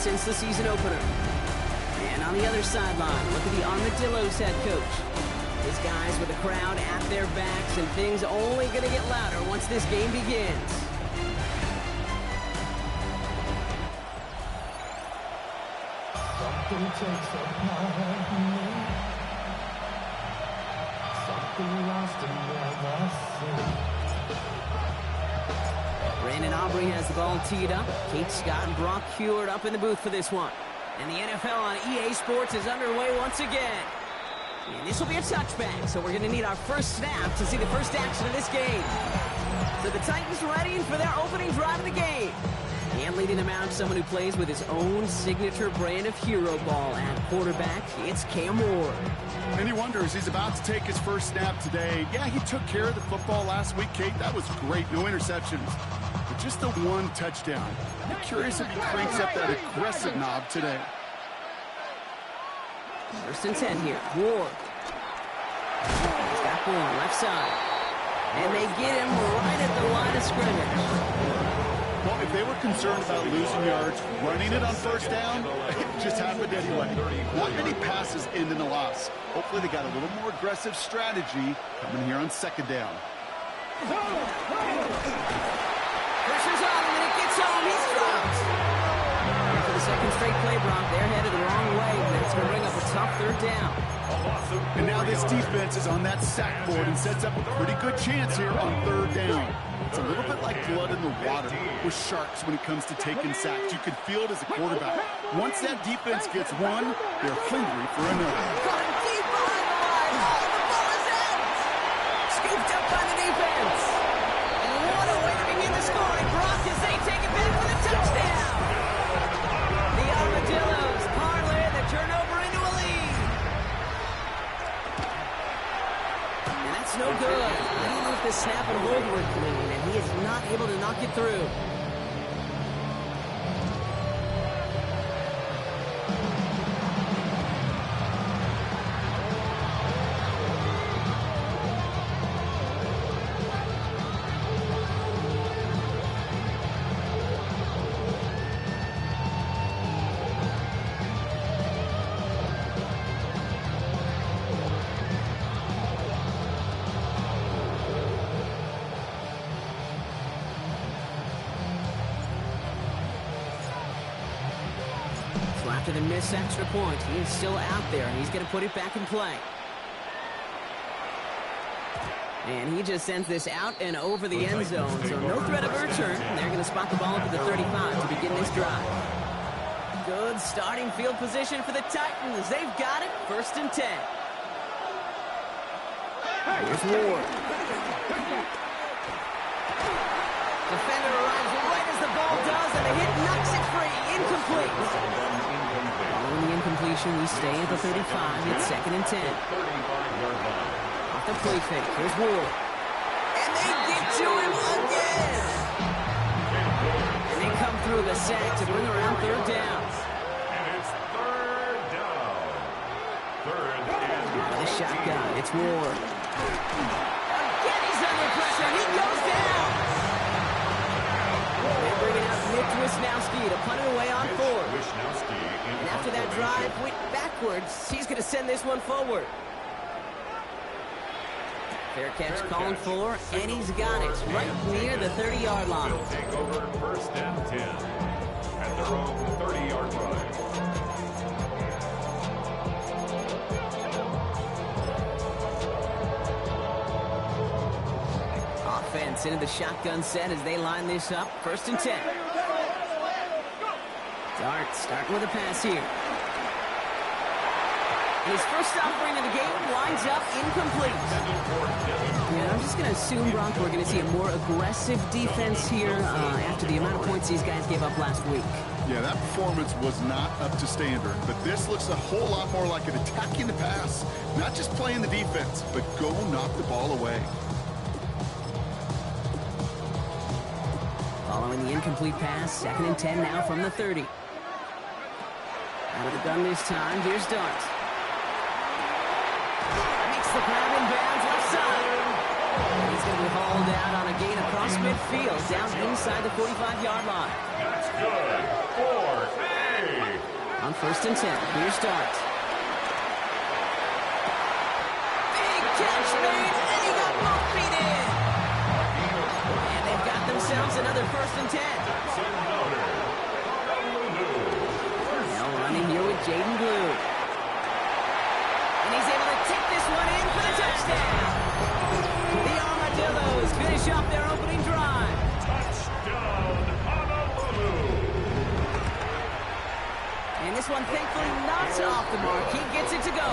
since the season opener. And on the other sideline, look at the Armadillos head coach. His guys with the crowd at their backs, and things only going to get louder once this game begins. Something takes a part of me. Something lost and never seen. Brandon Aubrey has the ball teed up. Kate Scott and Brock Heward up in the booth for this one. And the NFL on EA Sports is underway once again. And this will be a touchback, so we're going to need our first snap to see the first action of this game. So the Titans ready for their opening drive of the game. And leading them out, someone who plays with his own signature brand of hero ball at quarterback, it's Cam Ward. And he wonders, he's about to take his first snap today. Yeah, he took care of the football last week, Kate. That was great. No interceptions. But just the one touchdown. I'm curious if he cranks up that aggressive knob today. First and 10 here. Ward. He's got one left side. And they get him right at the line of scrimmage. Well, if they were concerned about losing yards, running it on first down, it just happened anyway. Not many passes end in a loss. Hopefully they got a little more aggressive strategy coming here on second down. Pressure's on him, and it gets home. He's dropped. And for the second straight play, Brock, they're headed the wrong way. That's going to bring up a tough third down. And now this defense is on that sack board and sets up a pretty good chance here on third down. It's a little bit like blood in the water with Sharks when it comes to taking sacks. You can feel it as a quarterback. Once that defense gets one, they're hungry for another. Got him deep behind the line. Oh, the ball is out. Scooped up by the defense. And what a way to begin the scoring, Brock, as they take it back for the touchdown. The Armadillos parlay the turnover into a lead. And that's no good. I don't know if the snap and hold were clean, and he is not able to knock it through. After the missed extra point, he is still out there, and he's going to put it back in play. And he just sends this out and over the end zone, so no threat of a return. They're going to spot the ball up at the 35 to begin this drive. Good starting field position for the Titans. They've got it, first and 10. Here's Ward. Defender arrives right as the ball does, and the hit knocks it free. Incomplete. Following the incompletion, we stay at the 35. It's second and 10. Off the play fake. Here's Ward. And they get to him again. And they come through the sack to bring around third down. And it's third down. Third and The shotgun. It's Ward. Again, he's under pressure. He goes down. They're bringing out Nick Wisnowski to punt it away on fourth. And after that drive went backwards, he's going to send this one forward. Fair catch called for, and he's got it right near the 30-yard line. They'll take over first and 10 at their own 30-yard line. Offense into the shotgun set as they line this up. First and 10. Dart starting with a pass here. His first offering of the game winds up incomplete. Yeah, I'm just going to assume, Brock, we're going to see a more aggressive defense here after the amount of points these guys gave up last week. Yeah, that performance was not up to standard, but this looks a whole lot more like an attacking the pass. Not just playing the defense, but go knock the ball away. Following the incomplete pass, second and 10 now from the 30. Out of the gun this time, here's Dart. Makes the grab in bounds left side. And he's going to be hauled out on a gain across midfield, down inside the 45-yard line. That's good. 4th and first and 10. Here's Starks. Big catch made, and he got both feet in. And they've got themselves another first and 10. Now running here with Jaden Blue. And he's able to take this one in for the touchdown. The Armadillos finish off their opening drive. Touchdown, Honolulu. And this one thankfully not off the mark. He gets it to go.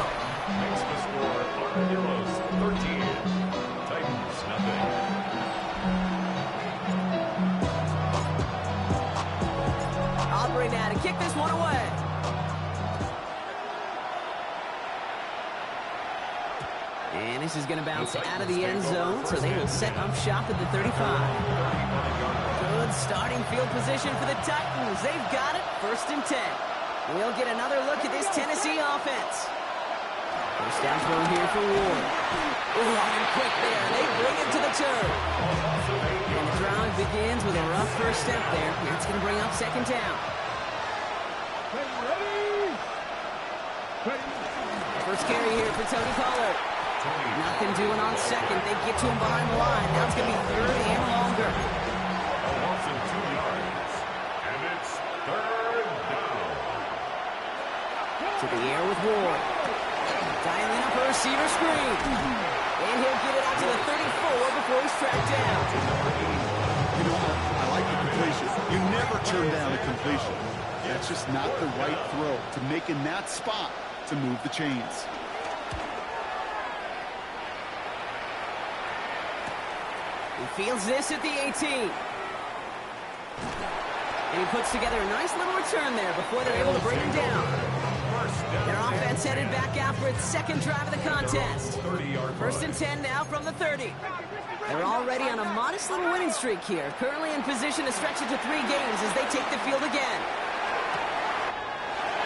Makes the score Armadillos 13, Titans nothing. Aubrey now to kick this one away. And this is going to bounce out of the end zone, so they will set up shop at the 35. Good starting field position for the Titans. They've got it, first and 10. We'll get another look at this Tennessee offense. First down throw here for Ward. Ooh, and quick there. They bring it to the turf. And the drive begins with a rough first step there. That's going to bring up second down. First carry here for Tony Pollard. Nothing doing on second. They get to him behind the line. Now it's going to be third and longer. A loss of 2 yards. And it's third down. To the air with Ward. Dialing up a receiver screen. And he'll get it out to the 34 before he's tracked down. You know, I like the completion. You never turn down a completion. That's just not the right throw to make in that spot to move the chains. He fields this at the 18. And he puts together a nice little return there before they're able to bring him down. Their offense headed back out for its second drive of the contest. First and 10 now from the 30. They're already on a modest little winning streak here, currently in position to stretch it to 3 games as they take the field again.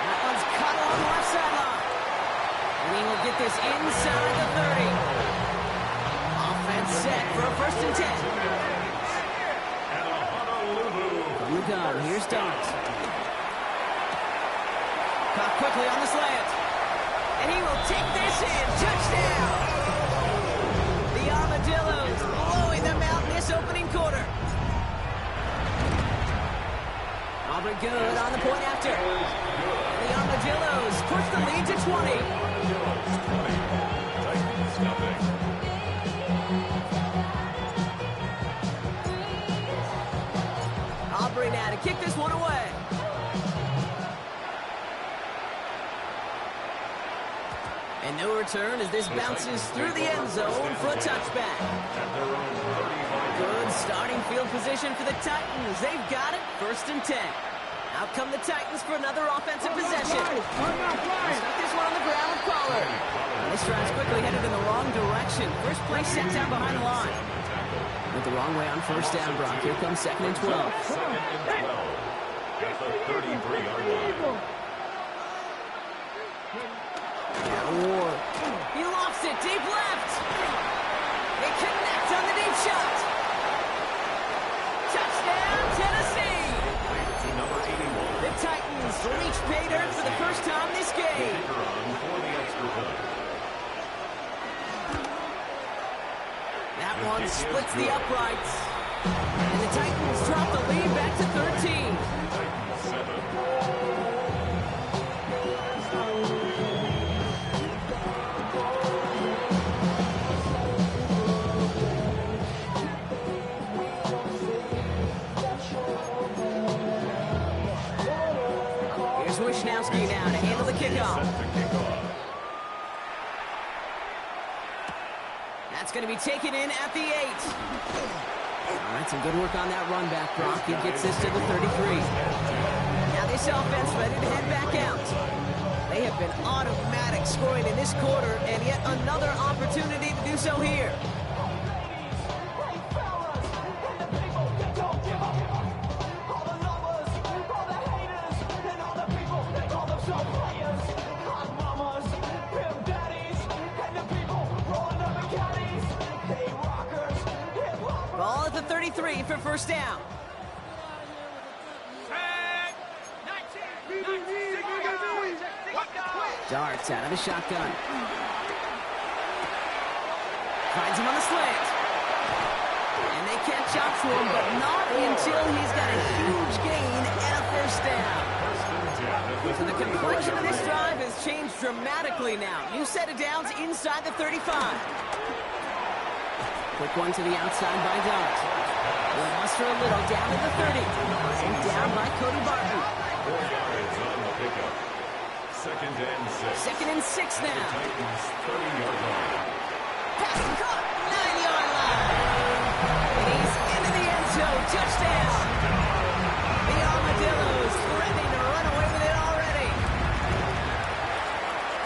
That one's cut along the left sideline. And he will get this inside the 30. Offense set for a first and 10. From the gun, here's Starks. Caught quickly on the slant. And he will take this in. Touchdown! The Armadillos blowing them out in this opening quarter. Aubrey good on the point after. And the Armadillos push the lead to 20. Titans nothing. Aubrey now to kick this one away. And no return as this bounces through the end zone for a touchback. Good starting field position for the Titans. They've got it, first and 10. Out come the Titans for another offensive possession. Stuck this one on the ground with Pollard. And this drive's quickly headed in the wrong direction. First play set down behind the line. Went the wrong way on first down, Brock. Here comes second and 12. Second and 12 at the 33-yard line. Ward. He lofts it deep left. They connect on the deep shot. Touchdown, Tennessee. Number 81. The Titans reach pay dirt for the first time this game. For the extra point. That one splits the uprights. And the Titans drop the lead back to 13. Titans 7. Here's Wishnowski now to handle the kickoff. That's going to be taken in at the 8. All right, some good work on that run back, Brock. He gets this to the 33. Now this offense ready to head back out. They have been automatic scoring in this quarter, and yet another opportunity to do so here. Ball at the 33 for first down. Darts out of the shotgun. Finds him on the slant. And they catch up to him, but not until he's got a huge gain and a first down. So the complexion of this drive has changed dramatically now. New set of downs inside the 35. Quick one to the outside by Dart. Will muster a little down to the 30. And down by Cody Barton. 4 yards on the pickup. Second and 6. Second and 6 now. Titans 30-yard line. Pass caught, 9-yard line. And he's into the end zone. Touchdown. The Armadillos threatening to run away with it already.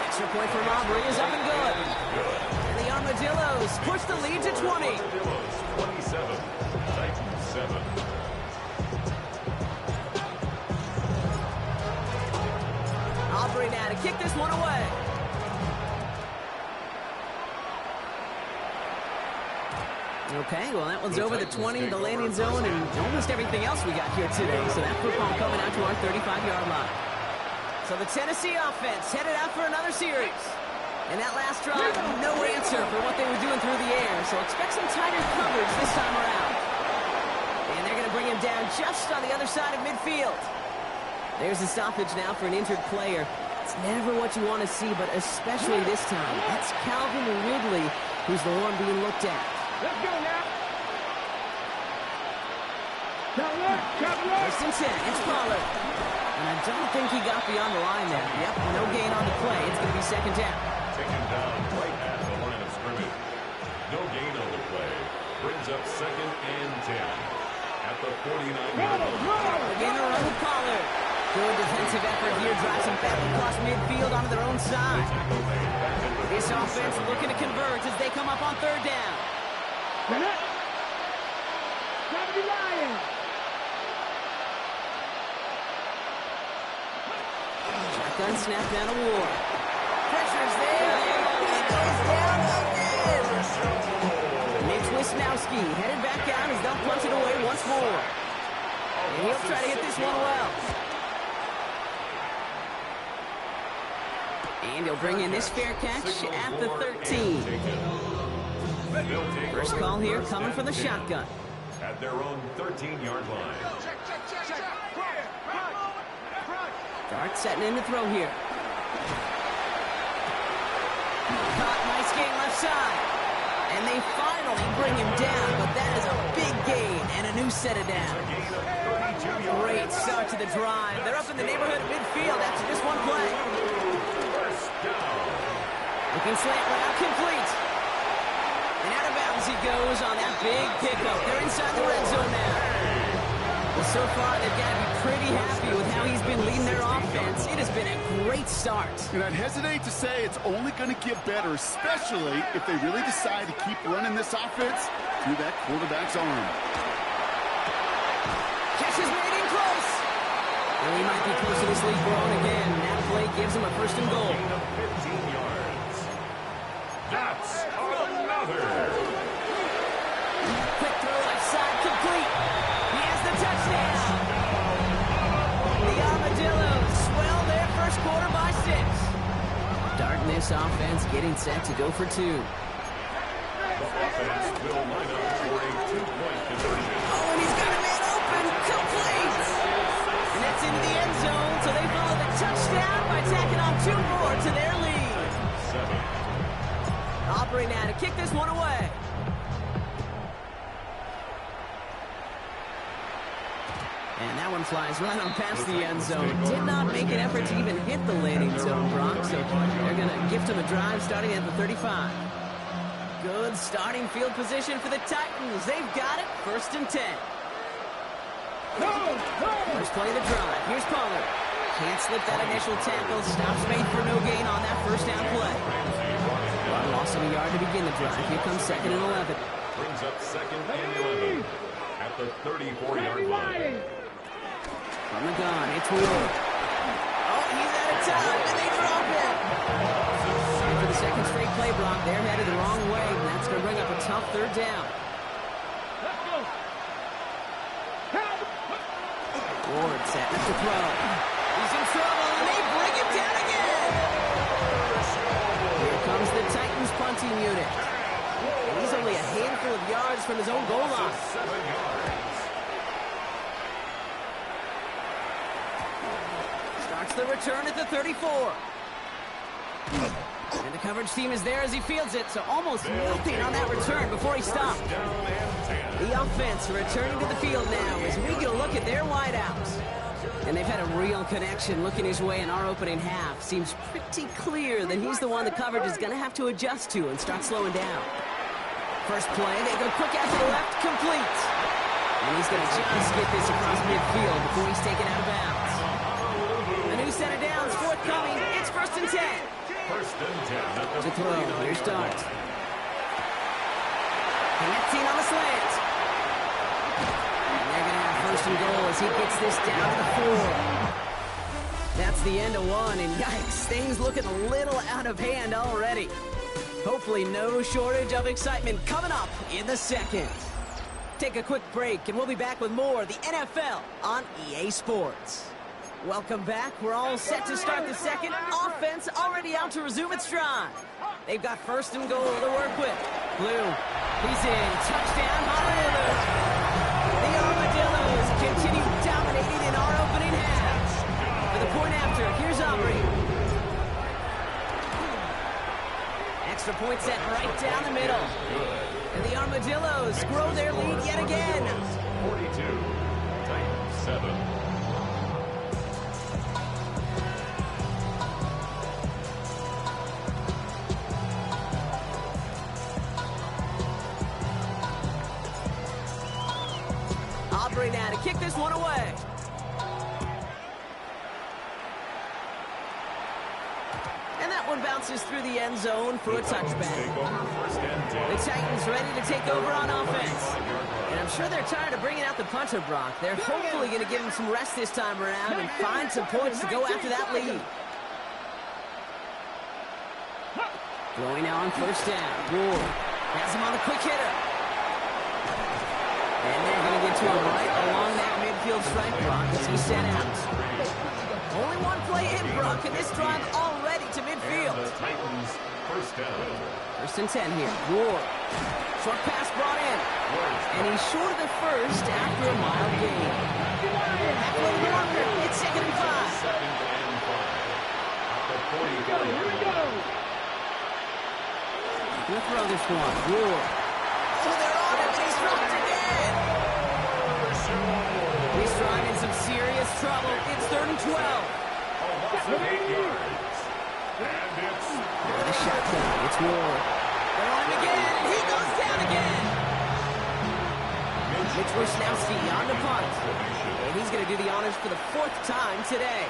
Extra point from Aubrey is up and good. And the Armadillos push the lead to 20. Armadillos 27. Titans 7. Aubrey now to kick this one away. Okay, well, that one's over the 20, the landing zone, and almost everything else we got here today. So that football coming out to our 35-yard line. So the Tennessee offense headed out for another series. And that last drive, no answer for what they were doing through the air. So expect some tighter coverage this time around. And they're going to bring him down just on the other side of midfield. There's a stoppage now for an injured player. It's never what you want to see, but especially this time. That's Calvin Ridley, who's the one being looked at. Let's go now. First and 10, it's Pollard. And I don't think he got beyond the line there. Yep, no gain on the play. It's going to be second down. Taken down right at the line of scrimmage. No gain on the play. Brings up second and 10 at the 49-yard line. Again, a run with Pollard. Good defensive effort here. Drives him back across midfield onto their own side. This offense looking to converge as they come up on third down. Shotgun snap down to Ward. Pressure's there. He goes down again. Mitch Wisnowski headed back out as they'll punch it away once more. And he'll try to hit this one well. And he'll bring in this fair catch at the 13. First call here coming from the shotgun. At their own 13-yard line. Dart setting in to throw here. Caught, nice gain left side. And they finally bring him down, but that is a big gain and a new set of downs. Great start to the drive. They're up in the neighborhood of midfield after just one play. Looking slant route, complete. And out of bounds he goes on that big pickup. They're inside the red zone now. Well, so far, they've got to be pretty happy with how he's been leading their offense. It has been a great start. And I'd hesitate to say it's only going to get better, especially if they really decide to keep running this offense through that quarterback's arm. Catch is made in close. Well, he might be close to this league growing again. That play gives him a first and goal. 15 yards. That's another. Quick throw left side, complete. He has the touchdown. The Armadillos swell their first quarter by 6. Darting this offense, getting set to go for 2. The offense will line up for a 2-point conversion. Oh, and he's got a man open, complete. And that's into the end zone, so they follow the touchdown by tacking on 2 more to their lead. 7. Aubrey now to kick this one away. And that one flies right on past the end zone. Did not make an effort to even hit the landing zone, Brock. So they're going to gift him a drive starting at the 35. Good starting field position for the Titans. They've got it. First and 10. First play of the drive. Here's Pollard. Can't slip that initial tackle. Stops made for no gain on that first down play. Loss of a yard to begin the drive. Here comes second and 11. Brings up second and 11 at the 34-yard line. From the gun, it's Ward. Oh, he's out of time, and they drop him. And for the second straight play block, they're headed the wrong way, and that's going to bring up a tough third down. Ward set up to throw. He's in trouble, and they bring him down again. handful of yards from his own goal line. 7 yards. Starts the return at the 34. And the coverage team is there as he fields it, so almost nothing on that return before he stopped. Down and 10. The offense returning to the field now as we get a look at their wideouts. And they've had a real connection looking his way in our opening half. Seems pretty clear that he's the one the coverage is going to have to adjust to and start slowing down. First play, they go quick out to the left, complete. And he's going to just get this across midfield before he's taken out of bounds. A new set of downs forthcoming. It's 1st and 10. First and 10 at the The throw. 49. Here's Dart. Connecting on the slant. And they're going to have 1st and goal as he gets this down to the 4. That's the end of one, and yikes, things looking a little out of hand already. Hopefully no shortage of excitement coming up in the second. Take a quick break, and we'll be back with more of the NFL on EA Sports. Welcome back. We're all set to start the second. Offense already out to resume its stride. They've got 1st and goal to work with. Blue, he's in. Touchdown, Honolulu. The Armadillos continue dominating in our opening half. For the point after, here's Aubrey. Extra point set right down the middle. And the Armadillos grow their lead yet again. 42. Titans 7. Aubrey now to kick this one away. And that one bounces through the end zone for a touchback. Take over 1st and 10. The Titans ready to take over on offense. And I'm sure they're tired of bringing out the punter, Brock. They're hopefully going to give him some rest this time around and find some points to go after that lead. Going now on 1st down. Ward has him on the quick hitter. And they're going to get to him right along that midfield stripe, Brock, as he set out. Only one play in, Brock, and this drive already to midfield. And the Titans 1st down. 1st and 10 here. Ward. Short pass brought in. And he's short of the first after a mild gain. Halfway to the marker. It's 2nd and 5. 2nd and 5. At the 45. He'll throw this one. Ward. Oh, they're on it. He's dropped again. He's trying in some serious trouble. It's 3rd and 12. A loss of 8 yards. And it's With a shotgun. It's Ward. They're on him again. And he goes down again. Mitch Wisnowski on the punt. And he's going to do the honors for the 4th time today.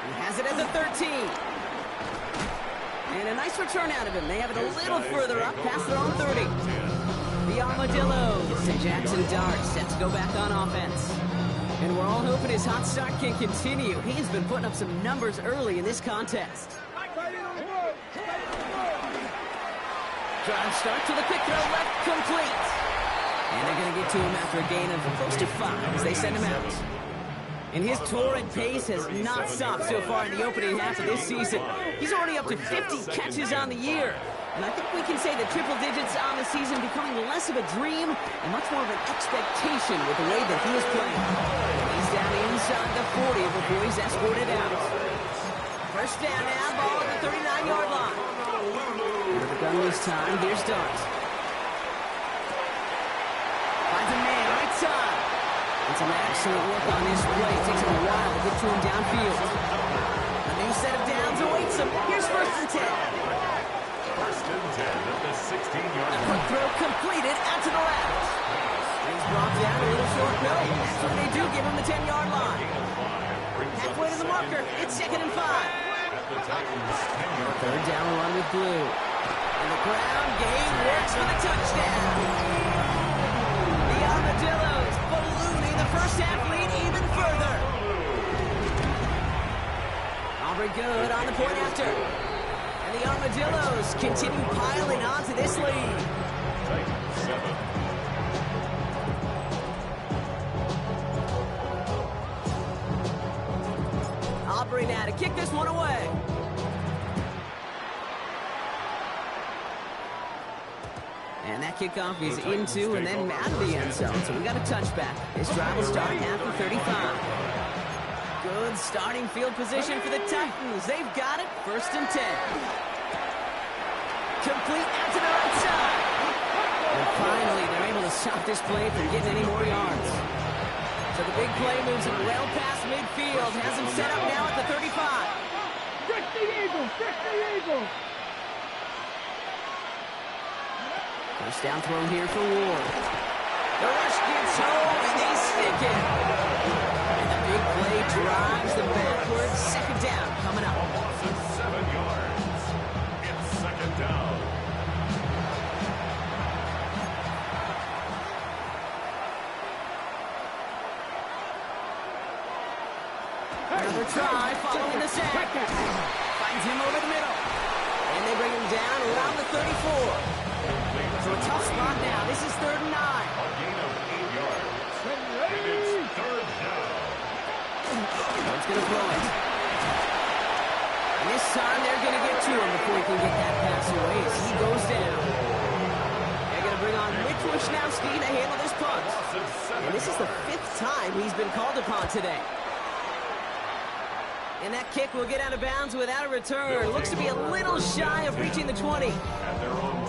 He has it as a 13. And a nice return out of him. They have it a little further up past their own 30. The Armadillos and Jackson Dart set to go back on offense. And we're all hoping his hot start can continue. He's been putting up some numbers early in this contest. Drive start to the quick throw left, complete. And they're going to get to him after a gain of close to 5 as they send him out. And his torrid pace has not stopped so far in the opening half of this season. He's already up to 50 catches on the year. And I think we can say that triple digits on the season becoming less of a dream and much more of an expectation with the way that he is playing. He's down inside the 40 before he's escorted out. 1st down now, ball at the 39-yard line. With the gun this time, here's Dart. Finds a man, right side. And some excellent work on this play. It takes him a while to get to him downfield. A new set of downs awaits him. Here's 1st and 10. 1st and 10 at the 16-yard line. Quick throw completed out to the left. He's brought down a little short. No, that's what they do. Give him the 10-yard line. Halfway to the marker. It's 2nd and 5. At the Titans 10-yard 3rd down run with Blue. And the ground game works for the touchdown. The Armadillos ballooning the 1st half lead even further. Aubrey good on the point after. And the Armadillos continue piling on to this lead. Titans 7. Aubrey now to kick this one away. kickoff is into and then out of the end zone. So we got a touchback. This drive will start at the 35. Good starting field position for the Titans. They've got it. 1st and 10. Complete out to the right side. And finally, they're able to stop this play from getting any more yards. So the big play moves him well past midfield. Has him set up now at the 35. Trick the Eagles! Trick the Eagles! First down throw here for Ward. The rush gets home, and they stick it. And the big play drives them backwards. 2nd down coming up. Loss of 7 yards. It's 2nd down. Another try following the sack. Finds him over the middle. And they bring him down around the 34. So a tough spot now. This is 3rd and 9. A gain of 8 yards. And it's 3rd down. One's going to throw it. And this time they're going to get to him before he can get that pass away as he goes down. They're going to bring on Mitch Wishnowski to handle this punt. And this is the 5th time he's been called upon today. And that kick will get out of bounds without a return. Looks to be a little shy of reaching the 20.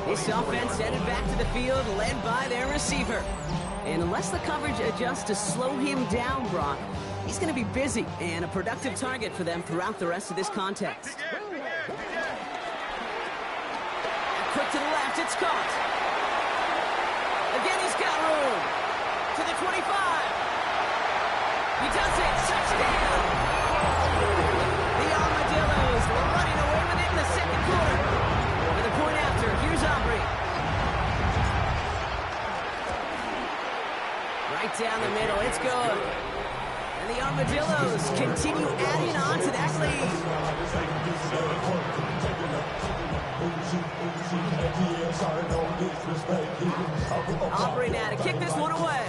This offense headed back to the field, led by their receiver. And unless the coverage adjusts to slow him down, Brock, he's going to be busy and a productive target for them throughout the rest of this contest. Quick to the left, it's caught. Again, he's got room. To the 25. He does it. Touchdown. The Armadillos were running away with it in the 2nd quarter. For the point after, here's Aubrey. Right down the middle, it's good. And the Armadillos continue adding on to that lead. Aubrey now to kick this one away.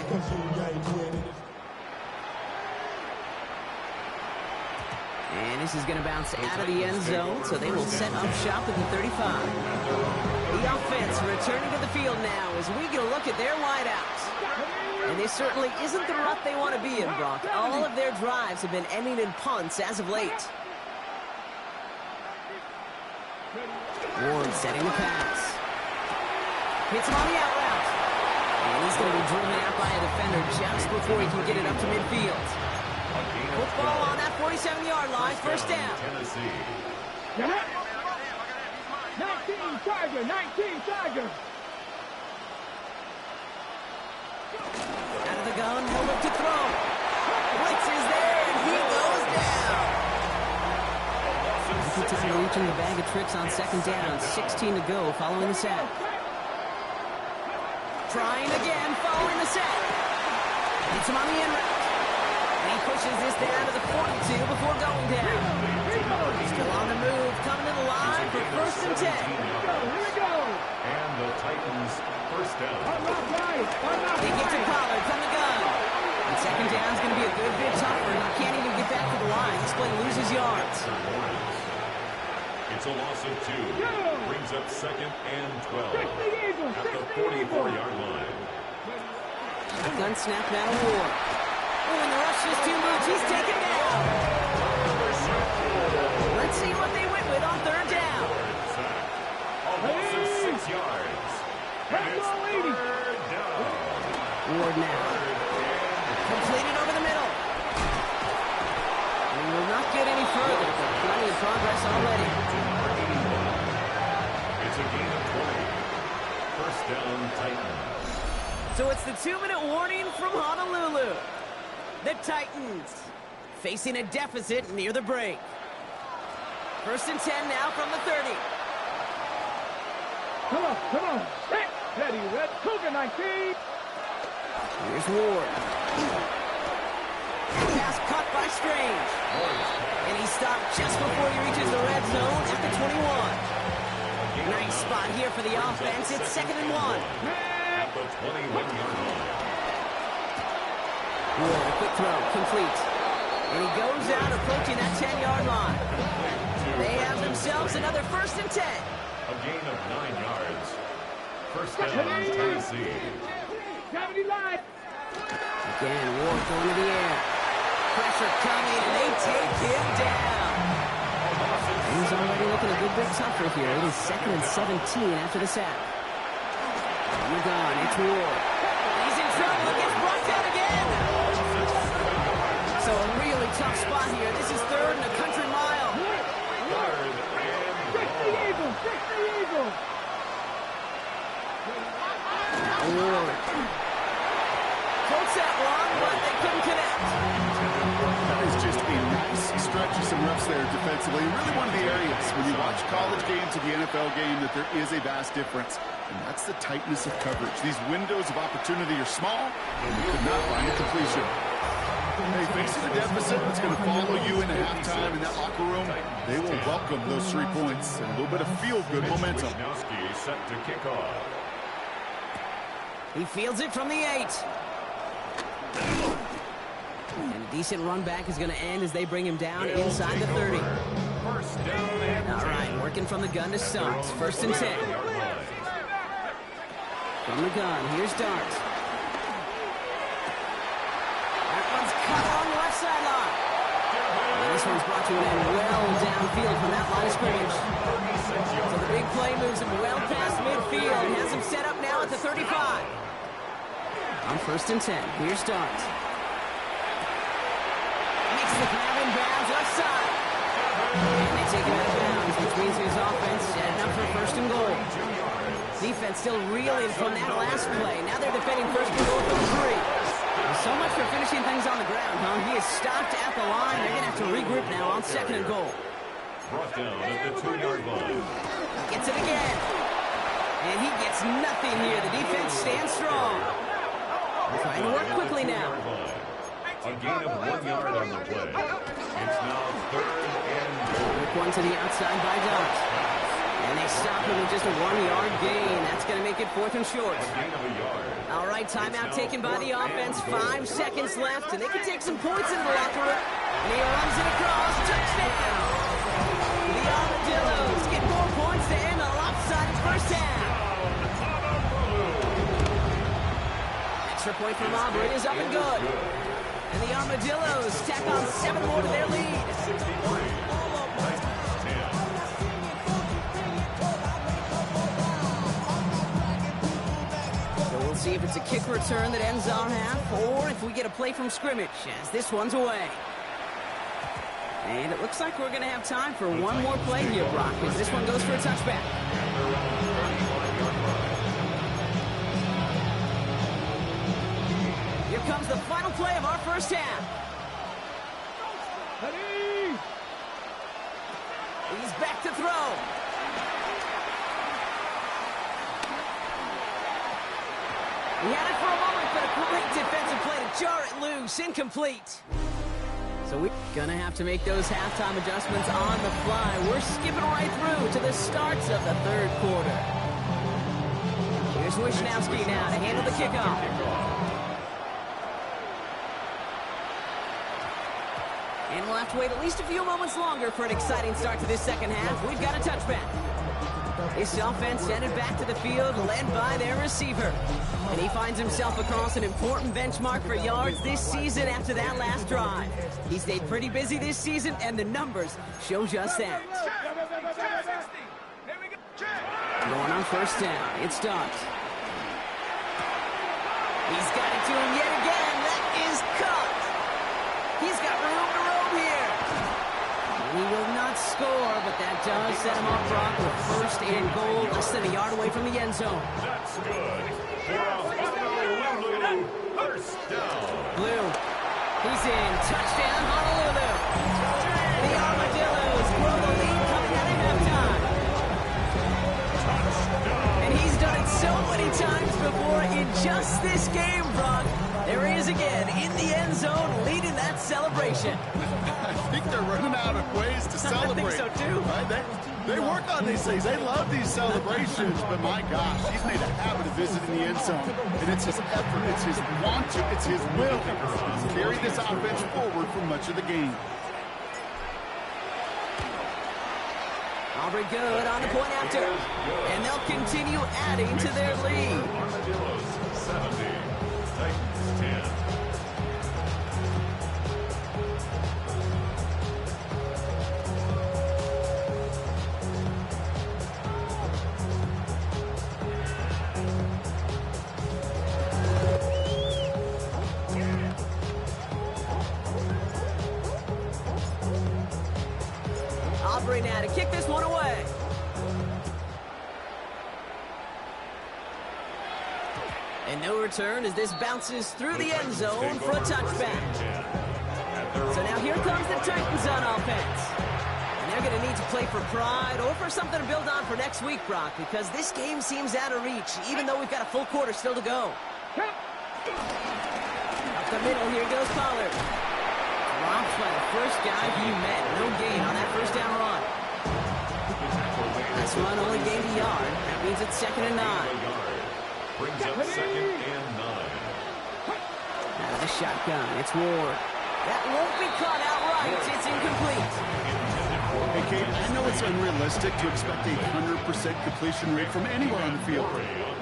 And this is going to bounce out of the end zone, so they will set up shop at the 35. The offense returning to the field now as we get a look at their wideouts. And this certainly isn't the rut they want to be in, Brock. All of their drives have been ending in punts as of late. Ward setting the pass. Hits him on the out route. And he's going to be driven out by a defender just before he can get it up to midfield. Football on that 47-yard line, 1st down. 19 Tiger, 19 Tiger. Out of the gun, he'll look to throw. Blitz is there, and he goes down. Good time reaching the bag of tricks on 2nd down. 16 to go following the sack. Trying again following the sack. Hits him on the end route. And he pushes this down to the 42 before going down. Still on the move, coming to the line for 1st and 10. Here we go. And the Titans 1st down. They get to Pollard from the gun. And 2nd down is going to be a good bit tougher. He can't even get back to the line. This play loses yards. It's a loss of 2. Brings up 2nd and 12. At the 44-yard line. Gun snap now to Ward. Oh, and the rush is 2 moves. He's taken down. Let's see what they went with on 3rd down. A loss of 6 yards. And it's 3rd down. Ward now. Completed over the middle. We will not get any further, but plenty of progress already. It's a gain of 20. 1st down, Titans. So it's the 2-minute warning from Honolulu. The Titans facing a deficit near the break. 1st and 10 now from the 30. Come on. Set. Ready, Red. Cougar 19. Here's Ward. Pass caught by Strange. And he stopped just before he reaches the red zone at the 21. Nice spot here for the offense. It's 2nd and 1. At the 21-yard line. Ward, a quick throw, complete. And he goes out approaching that 10-yard line. They have themselves another 1st and 10. A gain of 9 yards. First down, Tennessee. Again, Ward going to the air. Pressure coming, and they take him down. He's already looking a good bit tougher here. It is 2nd and 17 after the sack. It's Ward. He's in trouble. He gets brought down again. So a really tough spot here. This is 3rd and a country mile. Ward. Colts that one, but they couldn't connect. That is just a nice stretch of some reps there defensively. Really one of the areas when you watch college games to the NFL game that there is a vast difference. And that's the tightness of coverage. These windows of opportunity are small, and you could not find a completion. Hey, facing a deficit that's going to follow you into halftime in that locker room, they will welcome those 3 points and a little bit of feel-good momentum. Wisnowski set to kick off. He fields it from the 8. And a decent run back is going to end as they bring him down inside the 30. First down and All right, working from the gun to start. 1st and 10. From the gun, here's Dart. That one's cut on the left sideline. And this one's brought to an end well downfield from that line of scrimmage. So the big play moves him well past midfield. Has him set up now at the 35. On 1st and 10, here's Dart. Makes the grab in bounds left side. And they take him out of bounds, which means his offense setting up for 1st and goal. Defense still reeling from that last play. Now they're defending 1st and goal from 3. So much for finishing things on the ground, huh? He is stopped at the line. They're going to have to regroup now on 2nd and goal. brought down at the 2-yard line. Gets it again. And he gets nothing here. The defense stands strong. Trying to work quickly now. A gain of 1 yard on the play. It's now 3rd and goal. Quick one to the outside by Dart. And they stop him with just a 1-yard gain. That's going to make it 4th and short. Gain of a yard. All right, timeout taken by the offense. 5 seconds left, and they can take some points into the locker room. And he runs it across. Touchdown! The Armadillos get more points to end a lopsided first half. Extra point from Auburn is up and good. And the Armadillos tack on 7 more to their lead. 63. We'll see if it's a kick return that ends our half, or if we get a play from scrimmage, as this one's away. And it looks like we're going to have time for one more play here, Brock, as this one goes for a touchback. Here comes the final play of our first half. He's back to throw. He had it for a moment, but a great defensive play to jar it loose. Incomplete. So we're going to have to make those halftime adjustments on the fly. We're skipping right through to the starts of the 3rd quarter. Here's Wisnowski now to handle the kickoff. And we'll have to wait at least a few moments longer for an exciting start to this second half. We've got a touchback. This offense headed back to the field, led by their receiver. And he finds himself across an important benchmark for yards this season after that last drive. He stayed pretty busy this season, and the numbers show just that. Going on first down, it's Dart. He's got it to him yet again. That is cut. He's got room to roam here. He will not score, but that does set him off, Brock, with 1st and goal, less than a yard away from the end zone. That's good. For a Honolulu first down. Blue, he's in. Touchdown, Honolulu. The Armadillos grow the lead coming out of halftime. And he's done it so many times before in just this game, Brock. There he is again in the end zone, leading that celebration. I think they're running out of ways to celebrate. I think so too. Right? They work on these things. They love these celebrations. But my gosh, he's made a habit of visiting the end zone. And it's his effort. It's his want to. It's his will. He's carried this offense forward for much of the game. Aubrey good on the point after. And they'll continue adding to their lead. Armadillos 70, Titans 10. Aubrey now to kick this one away. And no return as this bounces through the end zone for a touchback. So now here comes the Titans on offense. And they're going to need to play for pride or for something to build on for next week, Brock, because this game seems out of reach, even though we've got a full quarter still to go. Up the middle, here goes Pollard. Drops by the first guy he met. No gain on that first down run. This run only gained a yard. That means it's 2nd and 9. Brings up 2nd and 9. Out of the shotgun, it's Ward. That won't be caught outright. It's incomplete. Hey, Kate, I know it's unrealistic to expect a 100% completion rate from anywhere on the field.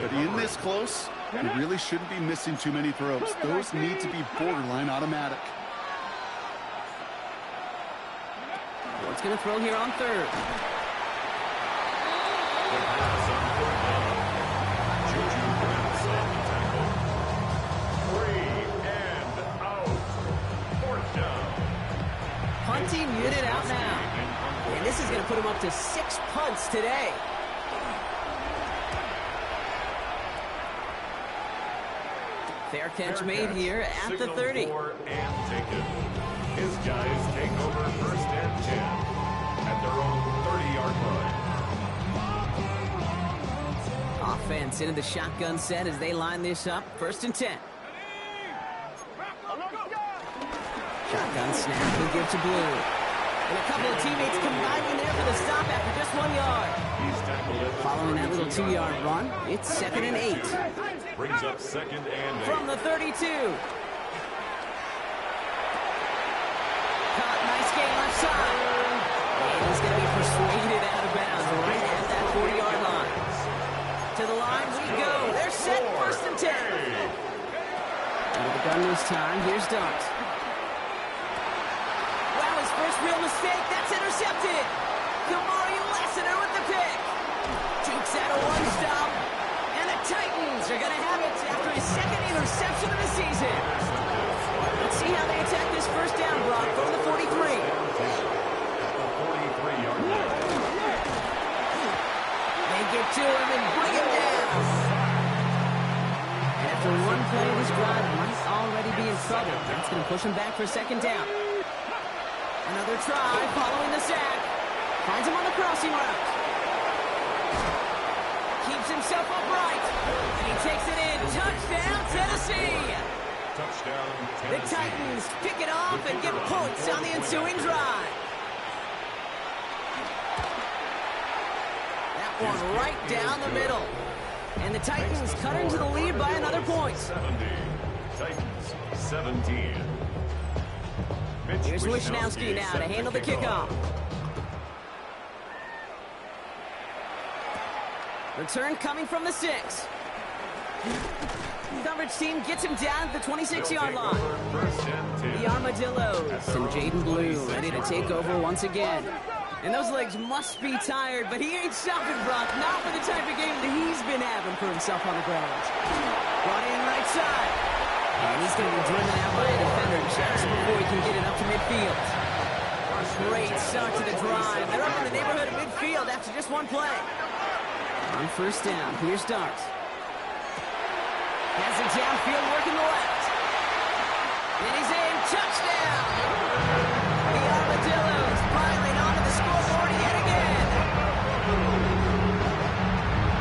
But in this close, you really shouldn't be missing too many throws. Those need to be borderline automatic. Ward's going to throw here on 3rd. Juju Brents on the tackle. 3 and out. 4th down. Punting unit out now. And this is going to put him up to 6 punts today. Fair catch made here at the 30. And taken. His guys take over 1st and 10 at their own 30-yard line. Offense into the shotgun set as they line this up. 1st and 10. Shotgun snap, he'll give to Blue. And a couple of teammates combining there for the stop after just 1 yard. He's tackled at Following that little 2-yard run, it's 2nd and 8. Brings up 2nd and 8. From the 32. Caught, nice gain left side. And he's going to be persuaded out of bounds right at that 40-yard line. To the line we go. They're set, 1st and 10. Under the gun this time, here's Dart. Wow, his first real mistake. That's intercepted. Kamari Lassiter with the pick. Jukes out a one-stop. And the Titans are going to have it after his 2nd interception of the season. Let's see how they attack this first down block from the 43. 43-yard line. They get to him and bring him down. After one play, this drive might already be in trouble. That's going to push him back for 2nd down. Another try following the sack. Finds him on the crossing route. Keeps himself upright. And he takes it in. Touchdown, Tennessee. Touchdown, The Tennessee. Titans pick it off and get points on the ensuing drive. That one right down the middle. And the Titans cut into the lead by another point. 70. Titans 17. Mitch Here's Wishnowski now to handle the kickoff. Return coming from the 6. Coverage team gets him down at the 26-yard line. The Armadillos and Jaden Blue ready to take over once again. And those legs must be tired, but he ain't stopping, Brock. Not for the type of game that he's been having for himself on the ground. Brought in right side. And he's going to be driven out by a defender just before he can get it up to midfield. Great start to the drive. They're up in the neighborhood of midfield after just one play. On 1st down, here's Dart. Has it downfield, working the left. And he's in. Touchdown! The Armadillos piling onto the scoreboard yet again.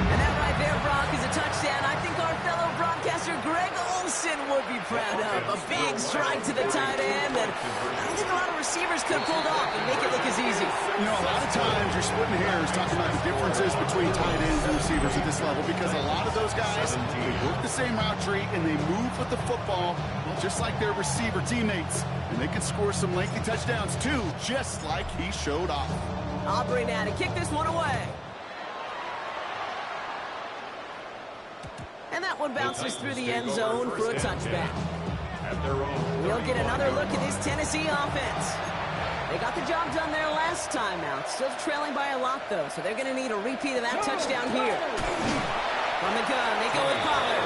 And that right there, Brock, is a touchdown. I think our fellow broadcaster Greg Olsen would be proud of. A big strike to the tight end that I don't think a lot of receivers could have pulled off and make it look as easy. You know, a lot of times you're splitting hairs talking about the differences between tight ends and receivers at this level because a lot of those guys, they work the same route tree and they move with the football just like their receiver teammates. And they can score some lengthy touchdowns too, just like he showed off. Aubrey now to kick this one away. And that one bounces through the end zone for a touchback. We'll get another look at this Tennessee offense. They got the job done there last time out. Still trailing by a lot, though, so they're going to need a repeat of that touchdown here. From the gun, they go with Pollard.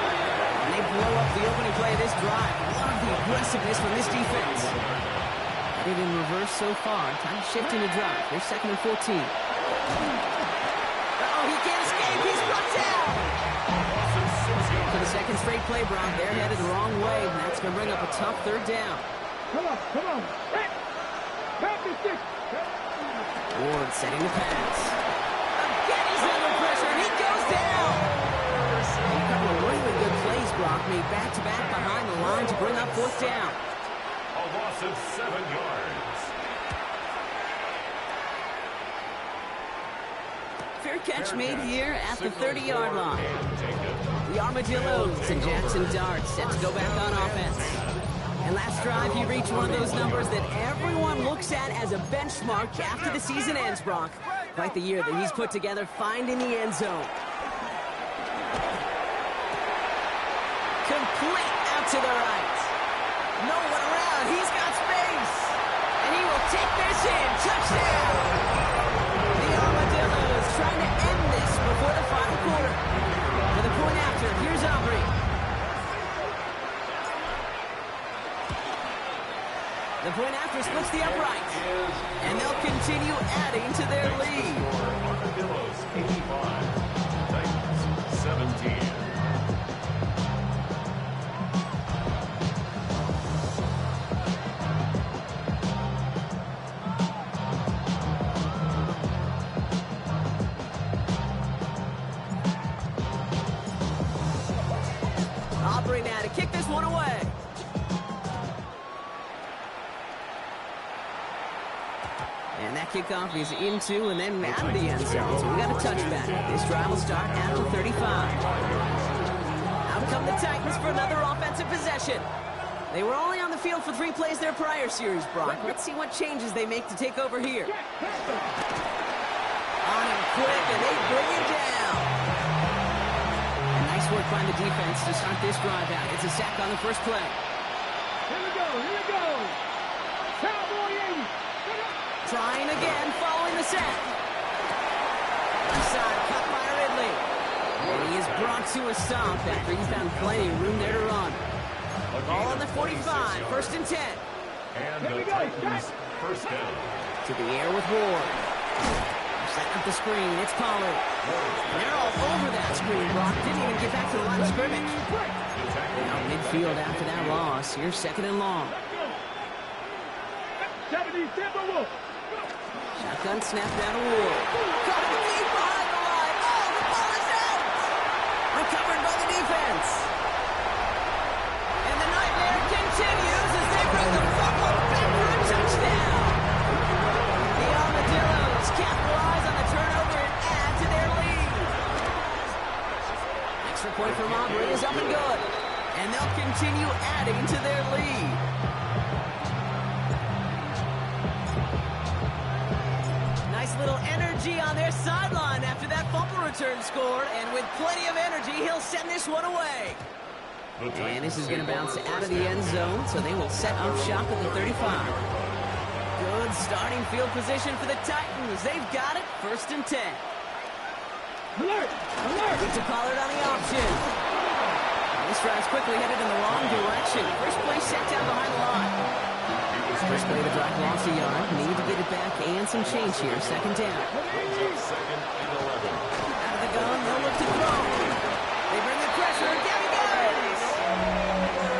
And they blow up the opening play of this drive. Love the aggressiveness from this defense. Headed in reverse so far. Time to shift into drive. They're 2nd and 14. Uh-oh, he can't escape. He's brought down. For the second straight play, Brock, they're headed the wrong way, and that's going to bring up a tough 3rd down. Come on. Ward setting the pass. Again, he's under pressure, and he goes down. A couple of really good plays, Brock, made back-to-back behind the line to bring up 4th down. A loss of 7 yards. Fair catch made here at the 30-yard line. The Armadillos and Jackson Dart set to go back on offense. And last drive, he reached one of those numbers that everyone looks at as a benchmark after the season ends, Brock. Quite the year that he's put together, finding the end zone. Complete out to the right. No one around. He's got space. And he will take this in. Touchdown. The Armadillos trying to end this before the final quarter. For the point after, here's Aubrey. The point after splits the upright. And they'll continue adding to their lead. Armadillos 85, Titans 17. Aubrey now to kick this one away. And that kickoff is into and then out of the end zone. So we got a touchback. This drive will start at the 35. Out come the Titans for another offensive possession. They were only on the field for 3 plays their prior series, Brock. Let's see what changes they make to take over here. On him quick, and they bring him down. And nice work by the defense to start this drive out. It's a sack on the first play. Here we go. Cowboy 80. Trying again, following the sack. Left side, cut by Ridley. And he is brought to a stop after he found plenty of room there to run. Ball on the 45, 1st and 10. And the Titans first down. To the air with Ward. Setting up the screen, it's Pollard. And they're all over that screen, Brock. Didn't even get back to the line of scrimmage. Now midfield after that loss. Here's 2nd and long. 70 Timberwolves. Shotgun snap down to Ward. Caught him deep behind the line. Oh, the ball is out! Recovered by the defense. And the nightmare continues as they bring the football back for a touchdown. The Armadillos capitalize on the turnover and add to their lead. Extra point from Aubrey is up and good. And they'll continue adding to their lead. Nice little energy on their sideline after that fumble return scored. And with plenty of energy, he'll send this one away. And this is going to bounce out of the end zone, so they will set up shop at the 35. Good starting field position for the Titans. They've got it, 1st and 10. Alert! Get to Pollard on the option. And this drive's quickly headed in the wrong direction. First play set down behind the line. First play of the drive lost a yard. Need to get it back and some change here. 2nd down. Second and 11. Out of the gun, they'll look to throw. They bring the pressure. Down he goes.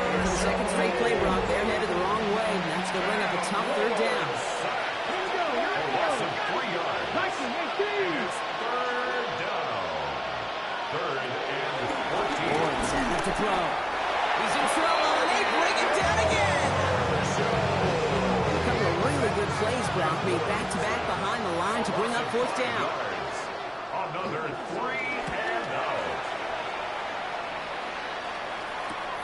For the second straight play, Brock, they're headed the wrong way. And that's going to bring up a tough 3rd down. A loss of 3 yards. It's 3rd down. 3rd and 14. Ward setting up to throw. He's in trouble, and they Brock made back-to-back behind the line to bring up fourth down. Another 3 and out.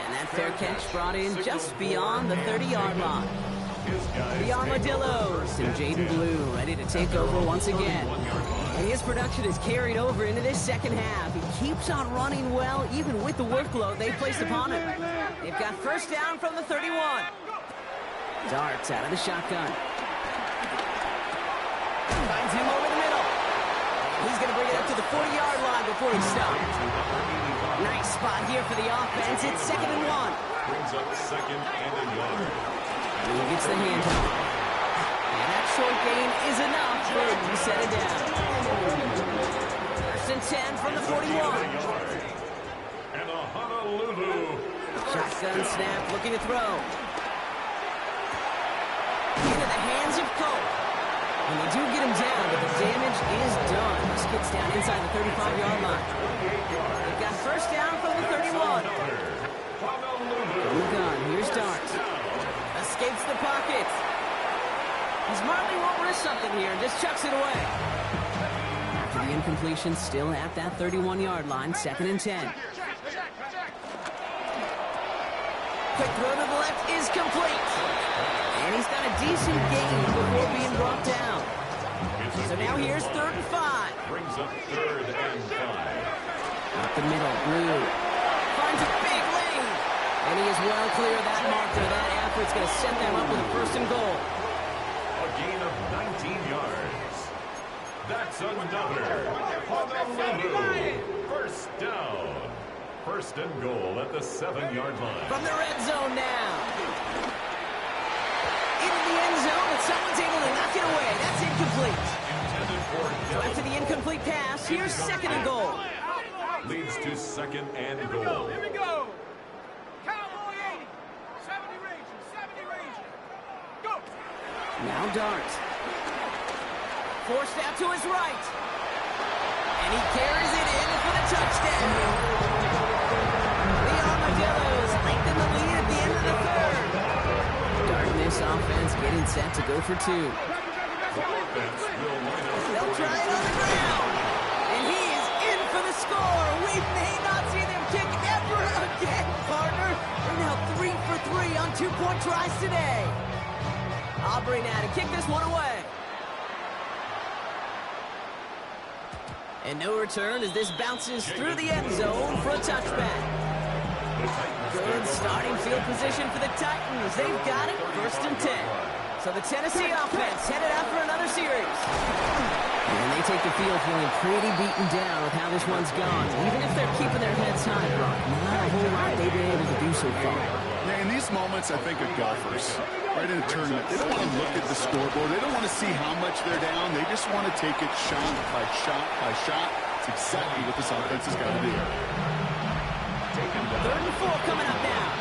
And that fair catch brought in just beyond the 30-yard line. The Armadillos and Jaden Blue ready to take over once again. And his production is carried over into this second half. He keeps on running well, even with the workload they placed upon him. They've got first down from the 31. Darts out of the shotgun. Finds him over the middle. He's going to bring it up to the 40-yard line before he stops. Nice spot here for the offense. It's 2nd and 1. Brings up 2nd and a yard. And he gets the handoff. And that short gain is enough for him to set it down. 1st and 10 from the 41. And a Honolulu. Shotgun snap, looking to throw. Into the hands of Cole. And they do get him down, but the damage is done. This kid's down inside the 35-yard line. They've got first down from the 31. From the gun, here's Darts. Escapes the pocket. He smartly won't risk something here and just chucks it away. After the incompletion, still at that 31-yard line, 2nd and 10. Quick throw to the left is complete. And he's got a decent gain before being brought down. So now here's 3rd and 5. Brings up 3rd and 5. Up the middle, Blue finds a big lane. And he is well clear of that marker. That effort's going to set them up with a 1st and goal. A gain of 19 yards. That's another Honolulu. First down. 1st and goal at the 7-yard line. From the red zone now. Into the end zone, but someone's able to knock it away. That's incomplete. Intended for So after the incomplete pass, here's 2nd and goal. leads to 2nd and goal. Here we go. Cowboy 80. 70 Ranger. 70 Ranger. Go. Now Dart. Forced out to his right. And he carries it in for the touchdown. The Armadillos lengthen the lead at the end of the 3rd. Dart and this offense getting set to go for 2. Offense will line up. They'll try it on the ground. And he is in for the score. We may not see them kick ever again, partner. They're now 3 for 3 on 2-point tries today. Aubrey now to kick this one away. And no return as this bounces through the end zone for a touchback. Good starting field position for the Titans. They've got it, 1st and 10. So the Tennessee offense headed out for another series. And they take the field feeling pretty beaten down with how this one's gone. Even if they're keeping their heads high, Brock, not a whole lot they've been able to do so far. Yeah, in these moments, I think of golfers, right in a tournament. They don't want to look at the scoreboard. They don't want to see how much they're down. They just want to take it shot by shot by shot. It's exactly what this offense has got to do. 3rd and 4 coming up now.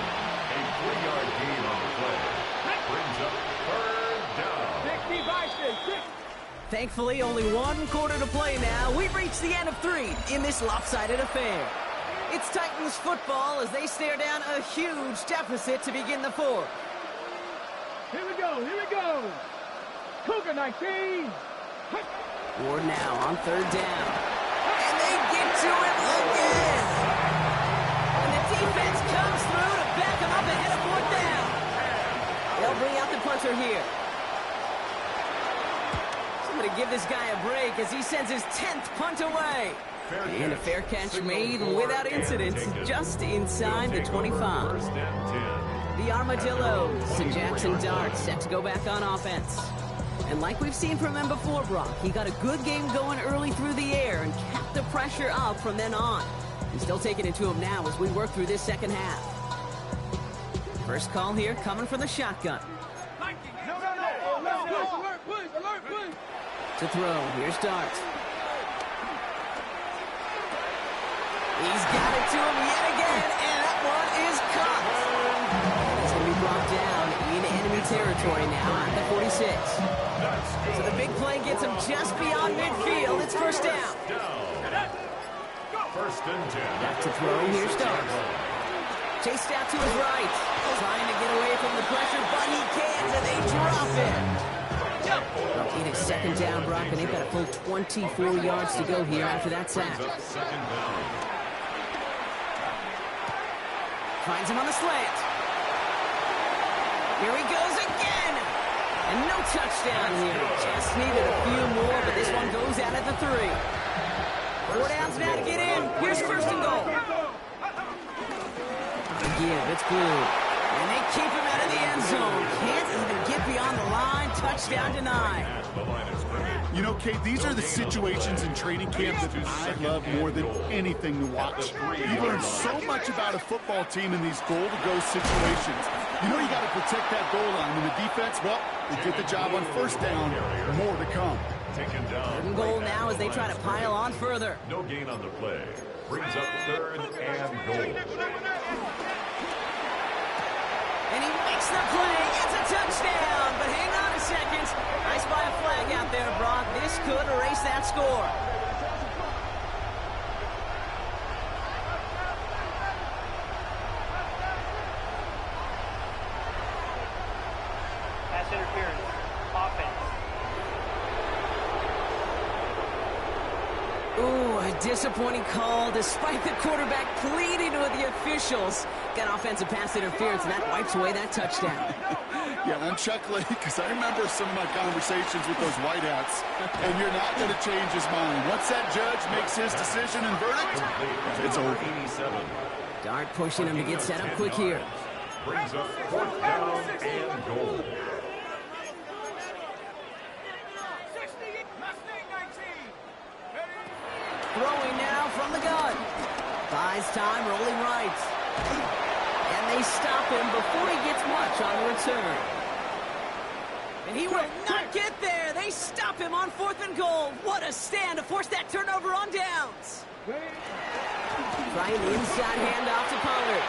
A 3-yard gain on the play. Brings up 3rd down. 60 by 60. Thankfully, only 1 quarter to play now. We've reached the end of 3 in this lopsided affair. It's Titans football as they stare down a huge deficit to begin the 4th. Here we go. Here we go. Cougar 19. Ward now on 3rd down. And they get to him again. And the defense comes through to back him up ahead of 4th down. They'll bring out the punter here. Somebody give this guy a break as he sends his 10th punt away. And a fair catch made without incident just inside the 25. 1st and 10. The Armadillos and Jackson Dart set to go back on offense. And like we've seen from him before, Brock, he got a good game going early through the air and kept the pressure up from then on. He's still taking it to him now as we work through this second half. First call here coming from the shotgun. Alert, push, alert, push. To throw, here's Dart. He's got it to him yet again, and that one is caught. He's going to be brought down in enemy territory now at the 46. So the big play gets him just beyond midfield. It's 1st down. 1st and 10. Back to throw, here's Dart. Chased out to his right. Trying to get away from the pressure, but he can't, and they drop it. second down, Brock, and they've got a full 24 yards to go here after that sack. Second down. Finds him on the slant. Here he goes again. And no touchdown here. Just needed a few more, but this one goes out at the 3. 4 downs now to get in. Here's first and goal. Give, it's Blue. And they keep him out of the end zone. Can't even get beyond the line. Touchdown denied. You know, Kate, these are the situations in training camp that I love more than anything to watch. You learn so much about a football team in these goal-to-go situations. You know you got to protect that goal line. And the defense, well, they get the job on first down. More to come. Taken down. Third and goal now as they try to pile on further. No gain on the play. Brings up third and goal. And he makes the play. It's a touchdown. But hang on a second. Nice by a flag out there, Brock. This could erase that score. Pass interference. Offense. Ooh, a disappointing call despite the quarterback pleading with the officials. Got offensive pass interference, and that wipes away that touchdown. Yeah, I'm chuckling because I remember some of my conversations with those whiteouts, and you're not going to change his mind. Once that judge makes his decision and verdict, it's over. 87. Dart pushing him to get set up quick here. Brings up fourth down and goal. 60, Mustang 19. Ready? Throwing now from the gun. Buys time, rolling right. And they stop him before he gets much on the return. And he will not get there. They stop him on 4th and goal. What a stand to force that turnover on downs. Trying the inside handoff to Pollard.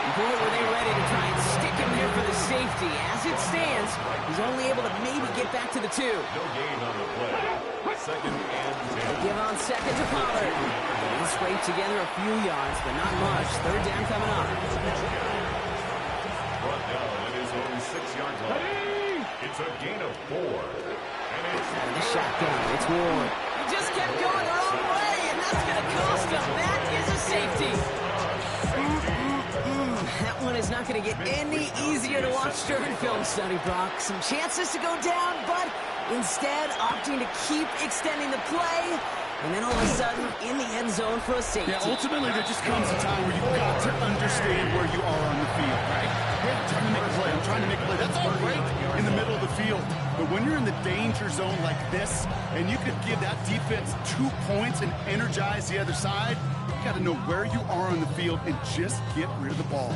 And boy, were they ready to try and stick him there for the safety. As it stands, he's only able to maybe get back to the 2. No gain on the play. Second and 10. Give on second to Pollard. He scraped together a few yards, but not much. Third down coming up. Brought down at his own 6-yard line. It's a gain of 4. And it's Out of the shotgun, it's Ward. He just kept going the wrong way, and that's going to cost him. That is a safety. That one is not going to get any easier to watch during film study, Brock. Some chances to go down, but instead opting to keep extending the play, and then all of a sudden in the end zone for a safety. Yeah, ultimately there just comes a time where you've got to understand where you are on the field, right? Yeah, I'm trying to make a play. I'm trying to make a play. That's all great in the middle of the field. But when you're in the danger zone like this, and you could give that defense 2 points and energize the other side, you got to know where you are on the field and just get rid of the ball.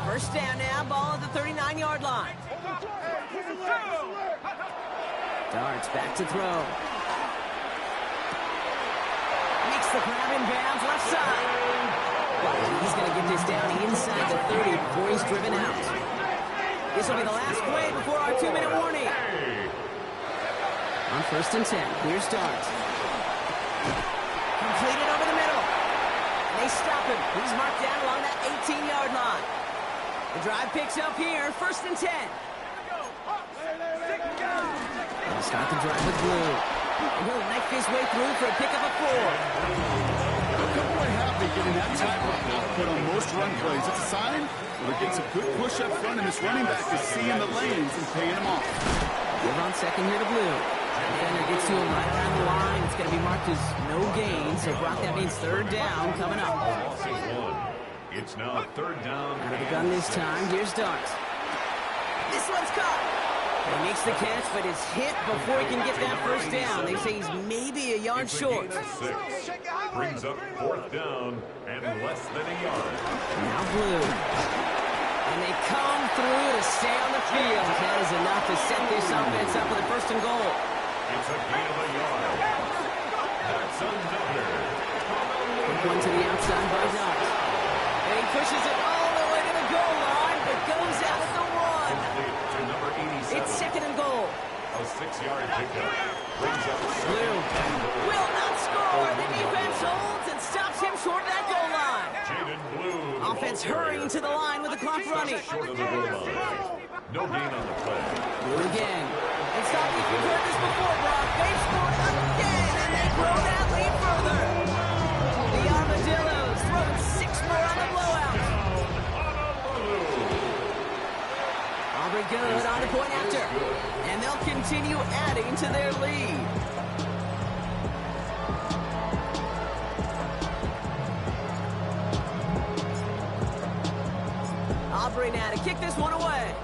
First down now, ball at the 39-yard line. Darts back to throw. Makes the grab in bounds left side. He's going to get this down inside the 30 before he's driven out. This will be the last play before our 2-minute warning. On first and 10, here's Darts. Completed over the middle. And they stop him. He's marked down along that 18-yard line. The drive picks up here, first and 10. They'll start the drive with Blue. And he'll knife his way through for a pickup of 4. Look how boy happy getting that type of output on most run plays. It's a sign where it gets a good push up front, and this running back is seeing the lanes and paying them off. Give on second here to Blue. Defender gets to him right around the line. It's going to be marked as no gain, so Brock, that means third down coming up. It's now third down. Out of the gun this time. Here's Darts. This one's caught. He makes the catch, but is hit before he can get that first down. They say he's maybe a yard short. 6. Brings up fourth down and less than a yard. Now Blue. And they come through to stay on the field. That is enough to set this offense up with a first and goal. It's a gain of a yard. That's another. Quick one to the outside by Darts. And he pushes it all the way to the goal line, but goes out at the 1. To number 87. It's second and goal. A 6-yard pickup. Brings up Blue will not score. The defense holds and stops him short of that goal line. Jaden Blue. Offense hurrying to the line with the clock running. Short of the goal line. No gain on the play. Blue again. It's not like we've heard this before, Brock. They've scored again, and they grow that lead further. The Armadillos throwing 6 more on the blowout. Aubrey good on the point after. And they'll continue adding to their lead. Aubrey now to kick this one away.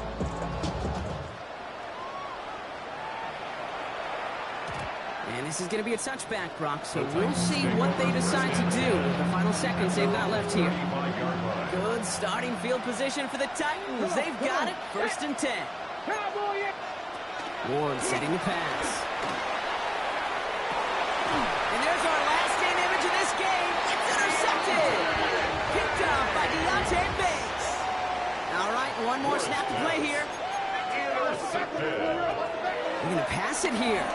And this is going to be a touchback, Brock, so we'll see what they decide to do with the final seconds they've got left here. Good starting field position for the Titans. They've got it, 1st and 10. Ward setting the pass. And there's our last-in image of this game. It's intercepted. Picked up by Deontay Banks. All right, one more snap to play here. Intercepted. They're going to pass it here.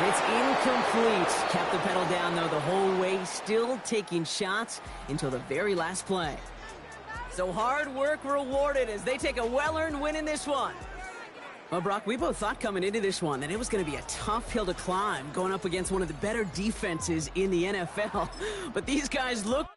It's incomplete. Kept the pedal down, though, the whole way, still taking shots until the very last play. So hard work rewarded as they take a well-earned win in this one. Well, Brock, we both thought coming into this one that it was going to be a tough hill to climb going up against one of the better defenses in the NFL. But these guys look